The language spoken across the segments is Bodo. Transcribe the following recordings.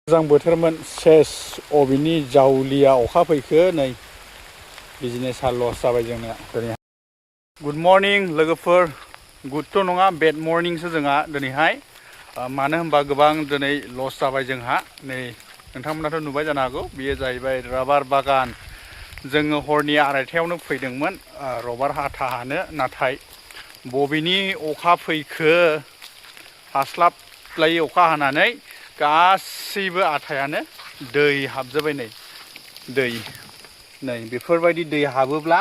मोजां बोथोरमोन सेस अबेनि जावलिया अखा फैखो नै बिजनेसा लस जाबाय जोंना दिनै। गुड मर्निं लोगोफोर, गुडथ' नङा बेड मर्निंसो जोंहा दिनैहाय। मानो होनबा गोबां दिनै लस जाबाय जोंहा। नै नोंथांमोनाथ' नुबाय जानो हागौ, बेयो जाहैबाय राबार बागान। जोङो हरनि 2:30 फैदोंमोन रबार हाथा हानो, नाथाय बबेनि अखा फैखो हास्लाबलायै अखा हानानै गासैबो आथायानो दै हाबजोब्बाय। नै बेफोरबायदि दै हाबोब्ला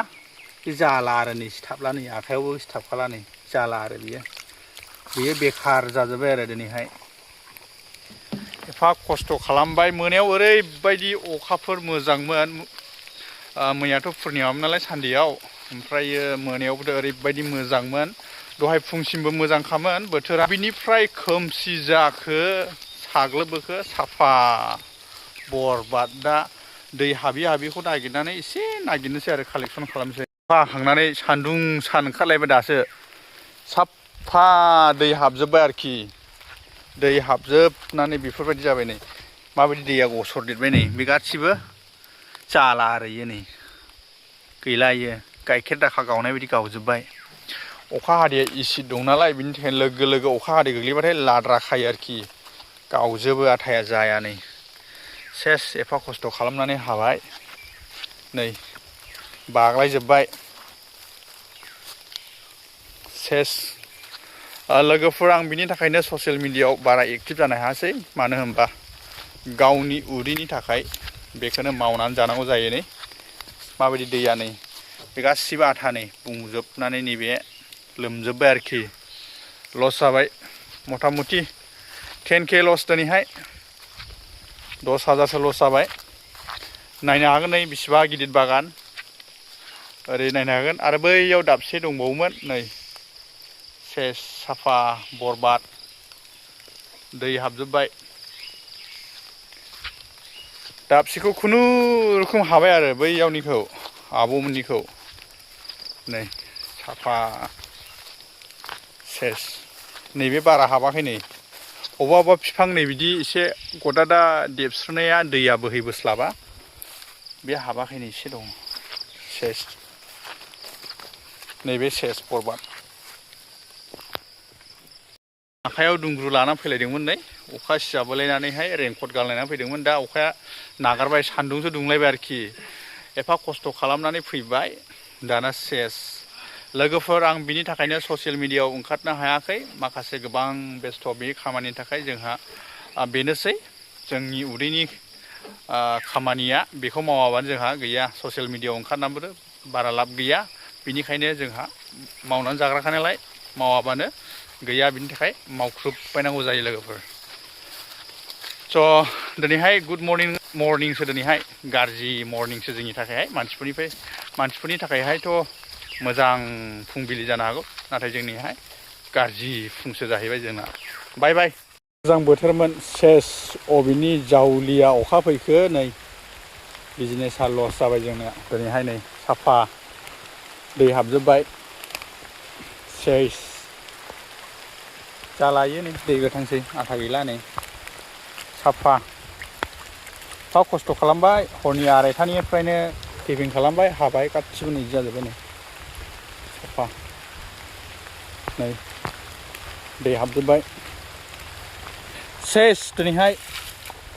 जाला आरो नै सिथाबला, नै आखायावबो सिथाबखाला, नै जाला आरो बेयो बेखार जाजोब्बाय आरो दिनैहाय। एफा खस्थ' खालामबाय, मोनायाव ओरैबायदि अखाफोर मोजांमोन। मैयाथ' पुर्निमामोन नालाय सानदेआव, ओमफ्रायो मोनायावबो ओरैबायदि मोजांमोन। दहाय फुंसिमबो मोजांखामोन बोथोरा, बिनिफ्राय खोमसि जाखो साग्लोबबोखो साफा बरबाद। दा दै हाबिखौ नागिरनानै एसे नागिरनोसै आरो कालेक्सन खालामनोसै। अखा हाखांनानै सान्दुं सान ओंखारलायबाय दासो, साफा दै हाबजोब्बाय आरोखि। दै हाबजोबनानै बेफोरबायदि जाबाय। नै माबायदि दैया गसरदेरबाय, नै बे गासिबो जाला आरो इयो नै गैला, इयो गाइखेर दाखा गावनाय बायदि गावजोब्बाय। अखा हादैया एसिड दं नालाय, बिनि थाखायनो लोगो लोगो अखा हादै गोग्लैबाथाय लाद्रा खायो आरोखि, गावजोबो आथाया जाया। नै सेस एफा खस्थ' खालामनानै हाबाय, नै बाग्लायजोब्बाय सेस। लोगोफोर, आं बिनि थाखायनो ससियेल मिडियाआव बारा एक्टिभ जानो हायासै। मानो होनबा गावनि उदैनि थाखाय बेखौनो मावनानै जानांगौ जायो। नै माबायदि दैया, नै बे गासिबो आथा नै बुंजोबनानै नैबे लोमजोब्बाय आरोखि। लस जाबाय मथा मथि 10K लस दिनैहाय, 10,000सो लस जाबाय। नायनो हागोन नै बिसिबा गिदिर बागान, ओरै नायनो हागोन। आरो बैयाव दाबसे दंबावोमोन, नै सेस साफा बरबाद, दै हाबजोब्बाय। दाबसेखौ खुनुरुखुम हाबाय आरो बैयावनिखौ, आब'मोननिखौ, नै साफा सेस। नैबे बारा हाबाखै, नै अबेबा अबेबा बिफां नै बिदि एसे गदादा देबस्रोनाया दैया बोहैबोस्लाबा, बे हाबाखै, नै एसे दं सेस। नैबे सेस बरबाद। आखाइयाव दुंग्रु लानानै फैलायदोंमोन, नै अखा सिजाबोलायनानैहाय रेनकट गानलायनानै फैदोंमोन। दा अखाया नागारबाय, सान्दुंसो दुंलायबाय आरोखि। एफा खस्थ' खालामनानै फैबाय, दाना सेस। लोगोफोर, आं बिनि थाखायनो ससियेल मिडियाआव ओंखारनो हायाखै, माखासे गोबां बेस्थ' बे खामानिनि थाखाय। जोंहा बेनोसै जोंनि उदैनि खामानिया, बेखौ मावाबानो जोंहा गैया। ससियेल मिडियाआव ओंखारनानैबो बारा लाब गैया, बिनिखायनो जोंहा मावनानै जाग्राखा नालाय, मावाबानो गैया। बिनि थाखाय मावख्रुबबायनांगौ जायो लोगोफोर। स' दिनैहाय गुड मर्निंसो, दिनैहाय गाज्रि मर्निंसो जोंनि थाखायहाय। मानसिफोरनि थाखायहायथ' मोजां फुंबिलि जानो हागौ, नाथाय जोंनिहाय गाज्रि फुंसो जाहैबाय जोंना। बाय बाय। मोजां बोथोरमोन सेस अबेनि जावलिया अखा फैखो, नै बिजनेसा लस जाबाय जोंना दिनैहाय। नै साफा दै हाबजोब्बाय सेस, जालायो नै दै गोथांसै, आथा गैला। नै साफा एफा खस्थ' खालामबाय, हरनि 2:30निफ्रायनो टिफिन खालामबाय, हाबाय, गासिबो नै जाजोब्बाय। नै साफा, नै दै हाबजोब्बाय सेस दिनैहाय।